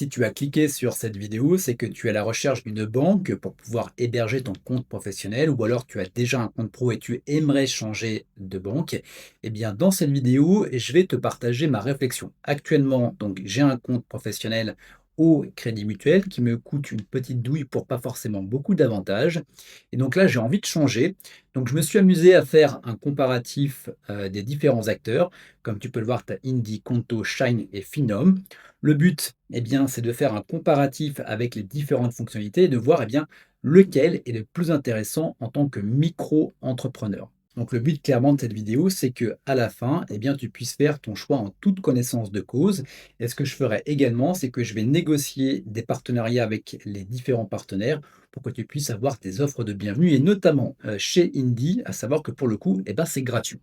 Si tu as cliqué sur cette vidéo, c'est que tu es à la recherche d'une banque pour pouvoir héberger ton compte professionnel ou alors tu as déjà un compte pro et tu aimerais changer de banque. Eh bien, dans cette vidéo, je vais te partager ma réflexion. Actuellement, donc, j'ai un compte professionnel au Crédit Mutuel qui me coûte une petite douille pour pas forcément beaucoup d'avantages. Et donc là, j'ai envie de changer. Donc, je me suis amusé à faire un comparatif des différents acteurs. Comme tu peux le voir, tu as Indie, Conto, Shine et Finom. Le but, eh bien, c'est de faire un comparatif avec les différentes fonctionnalités et de voir, eh bien, lequel est le plus intéressant en tant que micro-entrepreneur. Donc le but clairement de cette vidéo, c'est que à la fin, eh bien, tu puisses faire ton choix en toute connaissance de cause. Et ce que je ferai également, c'est que je vais négocier des partenariats avec les différents partenaires pour que tu puisses avoir des offres de bienvenue et notamment chez Indie, à savoir que pour le coup, eh ben, c'est gratuit.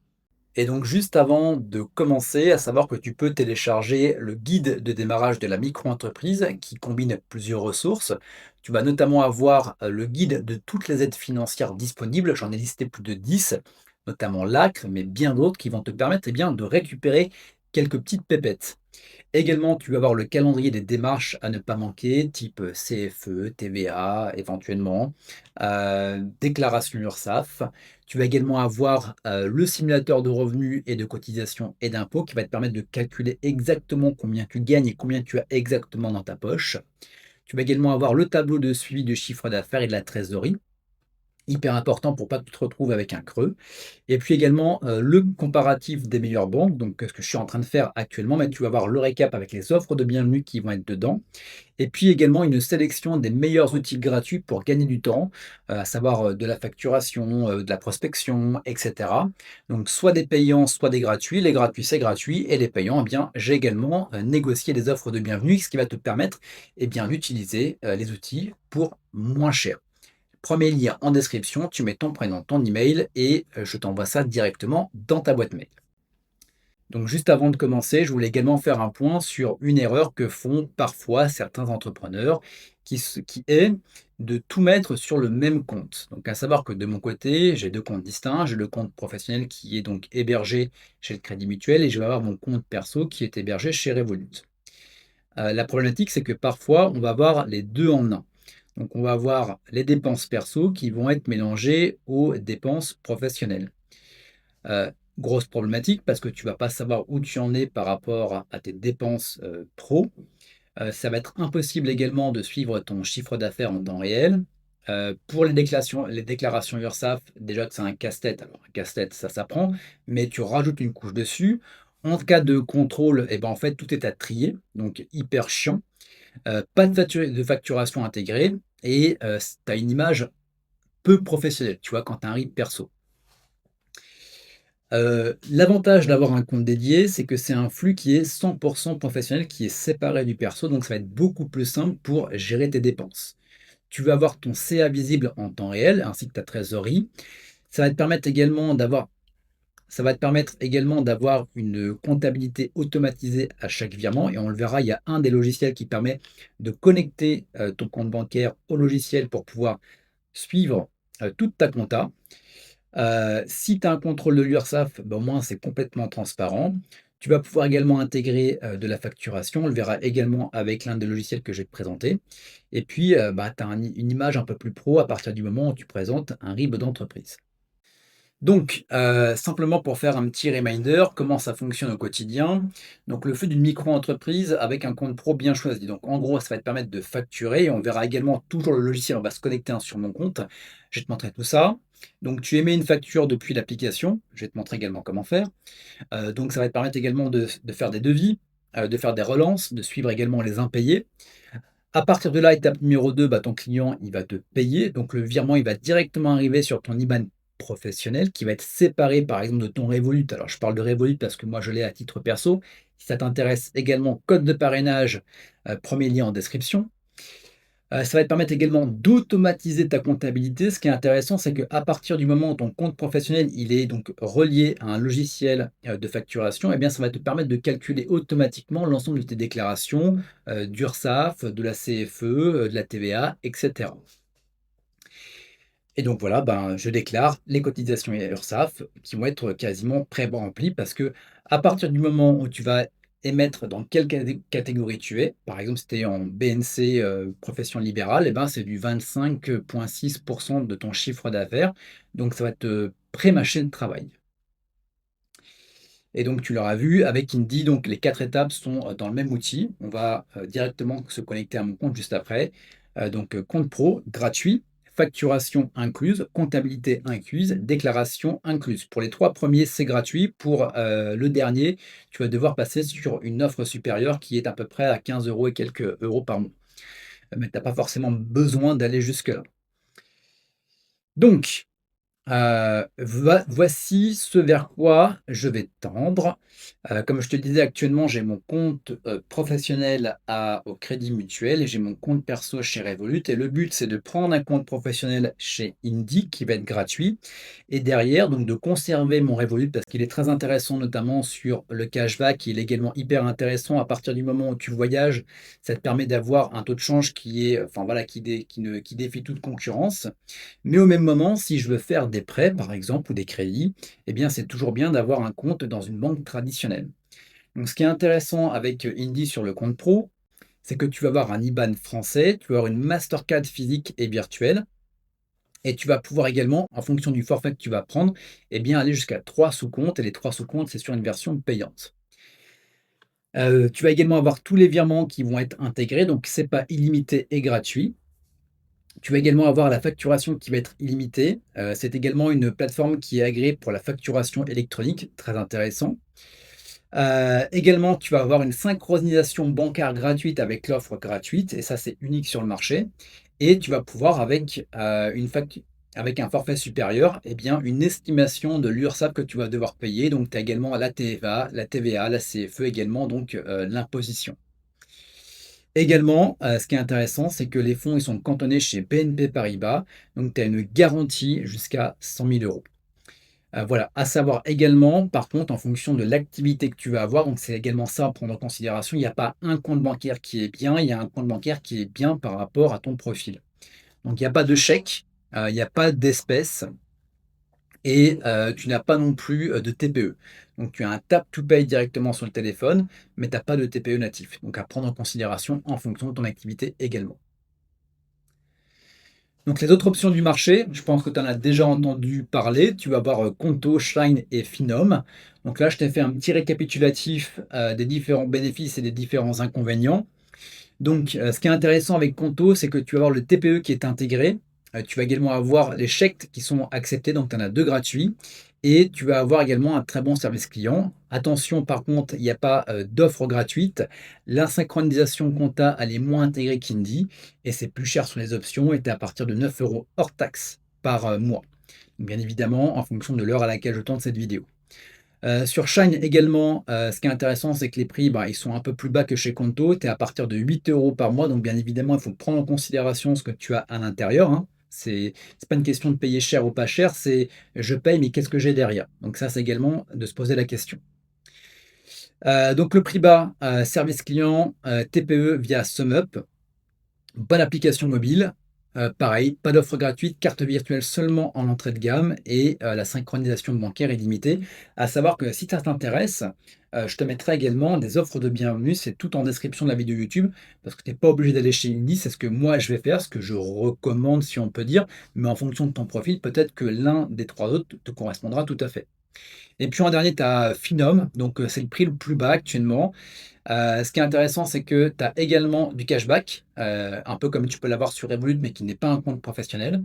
Et donc juste avant de commencer, à savoir que tu peux télécharger le guide de démarrage de la micro-entreprise qui combine plusieurs ressources. Tu vas notamment avoir le guide de toutes les aides financières disponibles. J'en ai listé plus de 10, notamment l'ACRE, mais bien d'autres qui vont te permettre, eh bien, de récupérer quelques petites pépettes. Également, tu vas avoir le calendrier des démarches à ne pas manquer, type CFE, TVA éventuellement, déclaration URSSAF. Tu vas également avoir le simulateur de revenus et de cotisations et d'impôts qui va te permettre de calculer exactement combien tu gagnes et combien tu as exactement dans ta poche. Tu vas également avoir le tableau de suivi du chiffre d'affaires et de la trésorerie, hyper important pour pas que tu te retrouves avec un creux. Et puis également, le comparatif des meilleures banques, donc ce que je suis en train de faire actuellement, mais tu vas voir le récap avec les offres de bienvenue qui vont être dedans. Et puis également une sélection des meilleurs outils gratuits pour gagner du temps, à savoir, de la facturation, de la prospection et cetera. Donc soit des payants, soit des gratuits. Les gratuits, c'est gratuit et les payants, eh bien, j'ai également, négocié des offres de bienvenue, ce qui va te permettre, eh bien, d'utiliser, les outils pour moins cher. Premier lien en description, tu mets ton prénom, ton email et je t'envoie ça directement dans ta boîte mail. Donc juste avant de commencer, je voulais également faire un point sur une erreur que font parfois certains entrepreneurs qui est de tout mettre sur le même compte. Donc à savoir que de mon côté, j'ai deux comptes distincts. J'ai le compte professionnel qui est donc hébergé chez le Crédit Mutuel et je vais avoir mon compte perso qui est hébergé chez Revolut. La problématique, c'est que parfois, on va avoir les 2 en un. Donc on va avoir les dépenses perso qui vont être mélangées aux dépenses professionnelles. Grosse problématique parce que tu vas pas savoir où tu en es par rapport à tes dépenses, pro. Ça va être impossible également de suivre ton chiffre d'affaires en temps réel. Pour les déclarations URSSAF, déjà que c'est un casse-tête. Alors un casse-tête, ça s'apprend, mais tu rajoutes une couche dessus. En cas de contrôle, et ben, en fait, tout est à trier, donc hyper chiant. Pas de facturation intégrée et tu as une image peu professionnelle, tu vois? Quand tu as un RIB perso. L'avantage d'avoir un compte dédié, c'est que c'est un flux qui est 100 professionnel, qui est séparé du perso, donc ça va être beaucoup plus simple pour gérer tes dépenses. Tu vas avoir ton CA visible en temps réel, ainsi que ta trésorerie. Ça va te permettre également d'avoir Ça va te permettre également d'avoir une comptabilité automatisée à chaque virement et on le verra, il y a un des logiciels qui permet de connecter, ton compte bancaire au logiciel pour pouvoir suivre, toute ta compta. Si tu as un contrôle de l'URSSAF, bah, au moins c'est complètement transparent. Tu vas pouvoir également intégrer, de la facturation. On le verra également avec l'un des logiciels que je vais te présenter et puis, bah, tu as une image un peu plus pro à partir du moment où tu présentes un RIB d'entreprise. Donc, simplement pour faire un petit reminder, comment ça fonctionne au quotidien? Donc le fait d'une micro-entreprise avec un compte pro bien choisi. Donc en gros, ça va te permettre de facturer et on verra également toujours le logiciel, on va se connecter, hein, sur mon compte. Je vais te montrer tout ça. Donc tu émets une facture depuis l'application, je vais te montrer également comment faire. Donc ça va te permettre également de faire des devis, de faire des relances, de suivre également les impayés. À partir de là, étape numéro 2, bah, ton client, il va te payer. Donc le virement, il va directement arriver sur ton IBAN professionnel qui va être séparé, par exemple, de ton Revolut. Alors je parle de Revolut parce que moi, je l'ai à titre perso. Si ça t'intéresse également, code de parrainage, 1 lien en description. Ça va te permettre également d'automatiser ta comptabilité. Ce qui est intéressant, c'est qu'à partir du moment où ton compte professionnel, il est donc relié à un logiciel, de facturation, eh bien, ça va te permettre de calculer automatiquement l'ensemble de tes déclarations, d'URSSAF, de la CFE, de la TVA et cetera. Et donc voilà, ben, je déclare les cotisations et URSSAF qui vont être quasiment pré-remplies parce que à partir du moment où tu vas émettre dans quelle catégorie tu es. Par exemple, si tu es en BNC, profession libérale, et ben, c'est du 25,6 de ton chiffre d'affaires. Donc ça va te pré-mâcher le travail. Et donc tu l'auras vu avec Indy, donc les 4 étapes sont, dans le même outil. On va, directement se connecter à mon compte juste après. Compte pro gratuit, facturation incluse, comptabilité incluse, déclaration incluse. Pour les 3 premiers, c'est gratuit. Pour, le dernier, tu vas devoir passer sur une offre supérieure qui est à peu près à 15 € et quelques euros par mois. Mais tu as pas forcément besoin d'aller jusque-là. Donc voici ce vers quoi je vais tendre. Comme je te disais, actuellement, j'ai mon compte, professionnel au Crédit Mutuel et j'ai mon compte perso chez Revolut et le but, c'est de prendre un compte professionnel chez Indy qui va être gratuit et derrière, donc de conserver mon Revolut parce qu'il est très intéressant, notamment sur le cashback. Il est également hyper intéressant à partir du moment où tu voyages, ça te permet d'avoir un taux de change qui est, enfin voilà, qui défie toute concurrence. Mais au même moment, si je veux faire des prêts, par exemple, ou des crédits, eh bien, c'est toujours bien d'avoir un compte dans une banque traditionnelle. Donc, ce qui est intéressant avec Indy sur le compte pro, c'est que tu vas avoir un IBAN français, tu vas avoir une Mastercard physique et virtuelle, et tu vas pouvoir également, en fonction du forfait que tu vas prendre, eh bien, aller jusqu'à 3 sous-comptes, et les 3 sous-comptes, c'est sur une version payante. Tu vas également avoir tous les virements qui vont être intégrés, donc c'est pas illimité et gratuit. Tu vas également avoir la facturation qui va être illimitée. C'est également une plateforme qui est agréée pour la facturation électronique, très intéressant. Également, tu vas avoir une synchronisation bancaire gratuite avec l'offre gratuite et ça, c'est unique sur le marché et tu vas pouvoir avec, avec un forfait supérieur, eh bien, une estimation de l'URSSAF que tu vas devoir payer. Donc tu as également la TVA, la CFE également, donc l'imposition. Également, ce qui est intéressant, c'est que les fonds, ils sont cantonnés chez BNP Paribas, donc tu as une garantie jusqu'à 100 000 €. Voilà, à savoir également, par contre, en fonction de l'activité que tu vas avoir, donc c'est également ça à prendre en considération, il n'y a pas un compte bancaire qui est bien, il y a un compte bancaire qui est bien par rapport à ton profil. Donc il n'y a pas de chèque, il n'y a pas d'espèces et tu n'as pas non plus, de TPE. Donc tu as un tap to pay directement sur le téléphone, mais tu as pas de TPE natif. Donc à prendre en considération en fonction de ton activité également. Donc les autres options du marché, je pense que tu en as déjà entendu parler. Tu vas avoir, Conto, Shine et Finom. Donc là, je t'ai fait un petit récapitulatif, des différents bénéfices et des différents inconvénients. Donc, ce qui est intéressant avec Conto, c'est que tu vas avoir le TPE qui est intégré. Tu vas également avoir les chèques qui sont acceptés, donc tu en as 2 gratuits et tu vas avoir également un très bon service client. Attention par contre, il n'y a pas, d'offre gratuite. La synchronisation compta, elle est moins intégrée qu'Indy et c'est plus cher sur les options et tu es à partir de 9 € hors taxe par, mois. Bien évidemment, en fonction de l'heure à laquelle je tourne cette vidéo. Sur Shine également, ce qui est intéressant, c'est que les prix, bah, ils sont un peu plus bas que chez Conto. Tu es à partir de 8 € par mois, donc bien évidemment, il faut prendre en considération ce que tu as à l'intérieur, hein. C'est pas une question de payer cher ou pas cher, c'est je paye, mais qu'est-ce que j'ai derrière? Donc ça, c'est également de se poser la question. Donc le prix bas, service client, TPE via SumUp. Bonne application mobile, pareil, pas d'offre gratuite, carte virtuelle seulement en entrée de gamme et la synchronisation bancaire est limitée. À savoir que si ça t'intéresse, je te mettrai également des offres de bienvenue, c'est tout en description de la vidéo YouTube, parce que tu es pas obligé d'aller chez Indie, c'est ce que moi je vais faire, ce que je recommande si on peut dire, mais en fonction de ton profil, peut-être que l'un des 3 autres te correspondra tout à fait. Et puis en dernier, tu as Finom, donc c'est le prix le plus bas actuellement. Ce qui est intéressant, c'est que tu as également du cashback, un peu comme tu peux l'avoir sur Revolut, mais qui n'est pas un compte professionnel.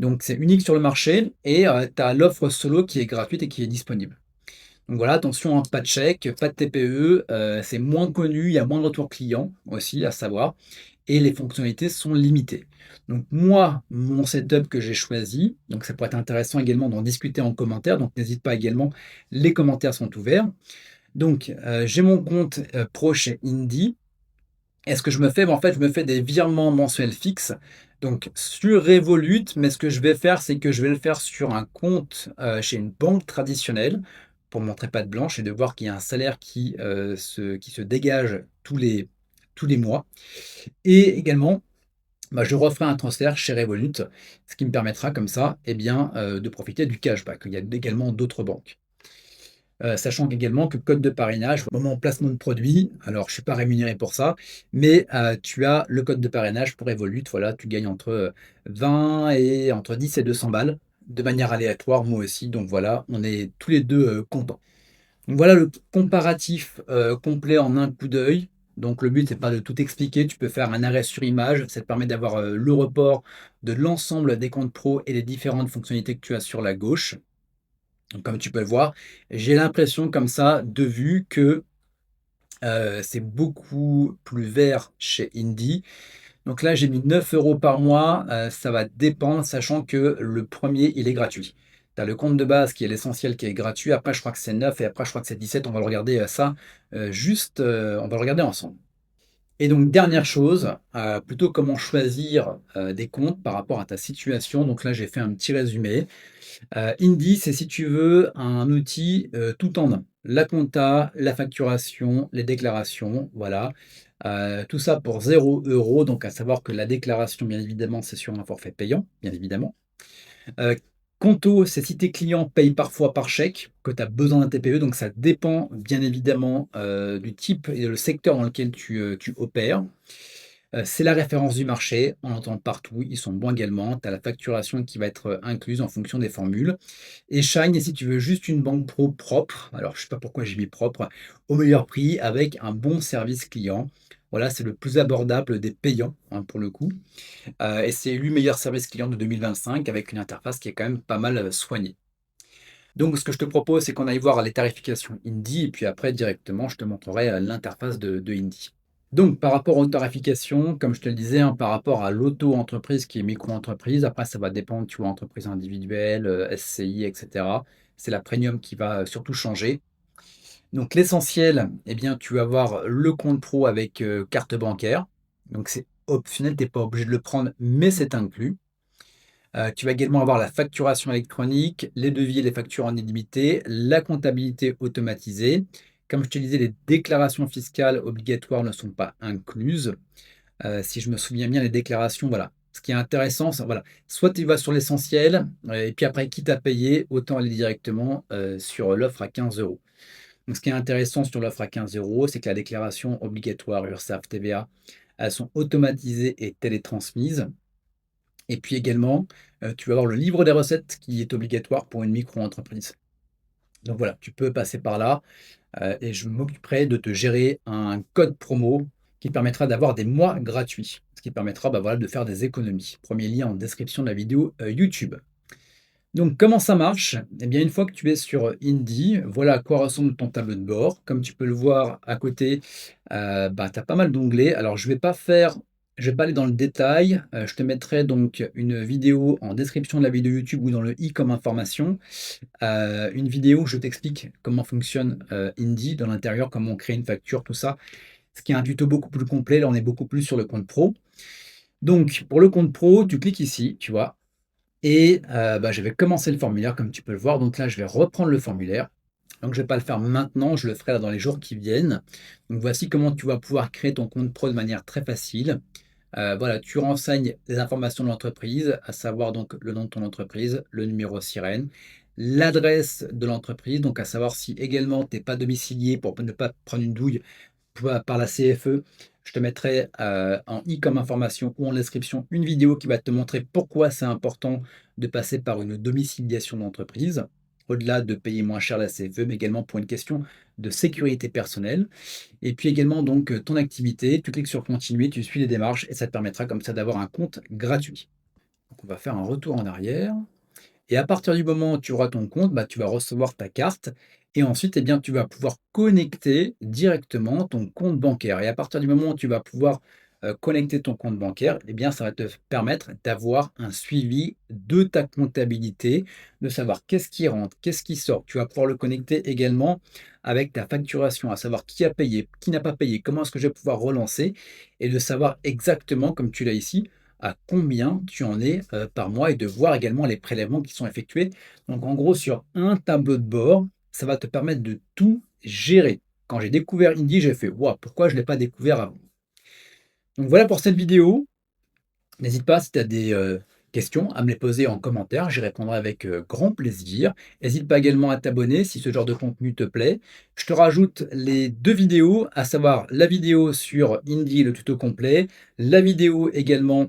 Donc c'est unique sur le marché et tu as l'offre solo qui est gratuite et qui est disponible. Donc voilà, attention, hein, pas de chèque, pas de TPE, c'est moins connu, il y a moins de retours clients aussi à savoir et les fonctionnalités sont limitées. Donc moi, mon setup que j'ai choisi, donc ça pourrait être intéressant également d'en discuter en commentaire, donc n'hésite pas également, les commentaires sont ouverts. Donc, j'ai mon compte, pro chez Indy et ce que je me fais, bah, en fait, je me fais des virements mensuels fixes, donc sur Revolut, mais ce que je vais faire, c'est que je vais le faire sur un compte, chez une banque traditionnelle pour montrer patte blanche et de voir qu'il y a un salaire qui se dégage tous les mois et également, bah, je referai un transfert chez Revolut, ce qui me permettra comme ça, eh bien, de profiter du cashback. Il y a également d'autres banques. Sachant qu'également que code de parrainage, au moment placement de produit, alors je suis pas rémunéré pour ça, mais tu as le code de parrainage pour Evolut, voilà, tu gagnes entre, 20 et entre 10 et 200 balles de manière aléatoire, moi aussi, donc voilà, on est tous les 2 contents. Donc voilà le comparatif, complet en un coup d'œil. Donc le but, c'est pas de tout expliquer, tu peux faire un arrêt sur image, ça te permet d'avoir, le report de l'ensemble des comptes pro et les différentes fonctionnalités que tu as sur la gauche. Donc comme tu peux le voir, j'ai l'impression comme ça de vue que, c'est beaucoup plus vert chez Indie. Donc là, j'ai mis 9 € par mois, ça va dépendre, sachant que le premier il est gratuit. Tu as le compte de base qui est l'essentiel qui est gratuit, après je crois que c'est 9 et après je crois que c'est 17. On va le regarder, ça, on va le regarder ensemble. Et donc dernière chose, plutôt comment choisir, des comptes par rapport à ta situation. Donc là, j'ai fait un petit résumé. Indy, c'est si tu veux un outil, tout en un. La compta, la facturation, les déclarations, voilà. Tout ça pour 0 €, donc à savoir que la déclaration, bien évidemment, c'est sur un forfait payant, bien évidemment. Heu, Conto, c'est si tes clients payent parfois par chèque, que tu as besoin d'un TPE, donc ça dépend bien évidemment, du type et le secteur dans lequel tu opères. C'est la référence du marché, on l'entend partout, ils sont bons également. Tu as la facturation qui va être, incluse en fonction des formules. Et Shine, si tu veux juste une banque pro propre, alors je sais pas pourquoi j'ai mis propre, au meilleur prix avec un bon service client. Voilà, c'est le plus abordable des payants, hein, pour le coup. Et c'est élu meilleur service client de 2025 avec une interface qui est quand même pas mal, soignée. Donc ce que je te propose, c'est qu'on aille voir les tarifications Indie et puis après directement je te montrerai, l'interface de Indie. Donc par rapport aux tarifications, comme je te le disais, hein, par rapport à l'auto-entreprise qui est micro-entreprise, après ça va dépendre, tu vois, entreprise individuelle, SCI et cetera. C'est la premium qui va, surtout changer. Donc l'essentiel, eh bien, tu vas avoir le compte pro avec, carte bancaire. Donc c'est optionnel, tu es pas obligé de le prendre, mais c'est inclus. Tu vas également avoir la facturation électronique, les devis et les factures en illimité, la comptabilité automatisée. Comme je te disais, les déclarations fiscales obligatoires ne sont pas incluses. Si je me souviens bien, les déclarations, voilà. Ce qui est intéressant, c'est voilà, soit tu vas sur l'essentiel, et puis après, quitte à payer, autant aller directement, sur l'offre à 15 €. Donc ce qui est intéressant sur l'offre à 15 €, c'est que la déclaration obligatoire URSSAF, TVA, elles sont automatisées et télétransmises. Et puis également, tu vas avoir le livre des recettes qui est obligatoire pour une micro-entreprise. Donc voilà, tu peux passer par là, et je m'occuperai de te gérer un code promo qui te permettra d'avoir des mois gratuits. Ce qui te permettra, bah, voilà, de faire des économies. Premier lien en description de la vidéo, YouTube. Donc comment ça marche? Eh bien, une fois que tu es sur, Indie, voilà à quoi ressemble ton tableau de bord. Comme tu peux le voir à côté, bah, tu as pas mal d'onglets. Alors je vais pas aller dans le détail, je te mettrai donc une vidéo en description de la vidéo YouTube ou dans le i comme information. Une vidéo où je t'explique comment fonctionne, Indie dans l'intérieur, comment on crée une facture, tout ça. Ce qui est un tuto beaucoup plus complet. Là, on est beaucoup plus sur le compte pro. Donc pour le compte pro, tu cliques ici, tu vois? Et bah, je vais commencer le formulaire comme tu peux le voir. Donc là, je vais reprendre le formulaire. Donc je ne vais pas le faire maintenant, je le ferai là dans les jours qui viennent. Donc voici comment tu vas pouvoir créer ton compte pro de manière très facile. Voilà, tu renseignes les informations de l'entreprise, à savoir donc le nom de ton entreprise, le numéro SIREN, l'adresse de l'entreprise, donc à savoir si également tu es pas domicilié pour ne pas prendre une douille par la CFE. Je te mettrai, en i comme information ou en description une vidéo qui va te montrer pourquoi c'est important de passer par une domiciliation d'entreprise. Au-delà de payer moins cher la CFE, mais également pour une question de sécurité personnelle. Et puis également donc, ton activité, tu cliques sur continuer, tu suis les démarches et ça te permettra comme ça d'avoir un compte gratuit. Donc on va faire un retour en arrière. Et à partir du moment où tu auras ton compte, bah, tu vas recevoir ta carte et ensuite, eh bien, tu vas pouvoir connecter directement ton compte bancaire. Et à partir du moment où tu vas pouvoir connecter ton compte bancaire, eh bien, ça va te permettre d'avoir un suivi de ta comptabilité, de savoir qu'est-ce qui rentre, qu'est-ce qui sort. Tu vas pouvoir le connecter également avec ta facturation, à savoir qui a payé, qui n'a pas payé, comment est-ce que je vais pouvoir relancer et de savoir exactement, comme tu l'as ici, à combien tu en es, par mois et de voir également les prélèvements qui sont effectués. Donc en gros, sur un tableau de bord, ça va te permettre de tout gérer. Quand j'ai découvert Indie, j'ai fait: «Waouh, pourquoi je ne l'ai pas découvert avant?» Donc voilà pour cette vidéo. N'hésite pas si tu as questions, à me les poser en commentaire, j'y répondrai avec grand plaisir. N'hésite pas également à t'abonner si ce genre de contenu te plaît. Je te rajoute les 2 vidéos, à savoir la vidéo sur Indie, le tuto complet, la vidéo également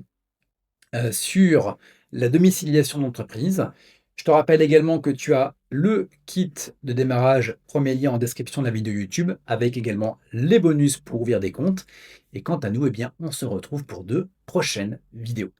sur la domiciliation d'entreprise. Je te rappelle également que tu as le kit de démarrage, premier lien en description de la vidéo YouTube, avec également les bonus pour ouvrir des comptes. Et quant à nous, eh bien, on se retrouve pour de prochaines vidéos.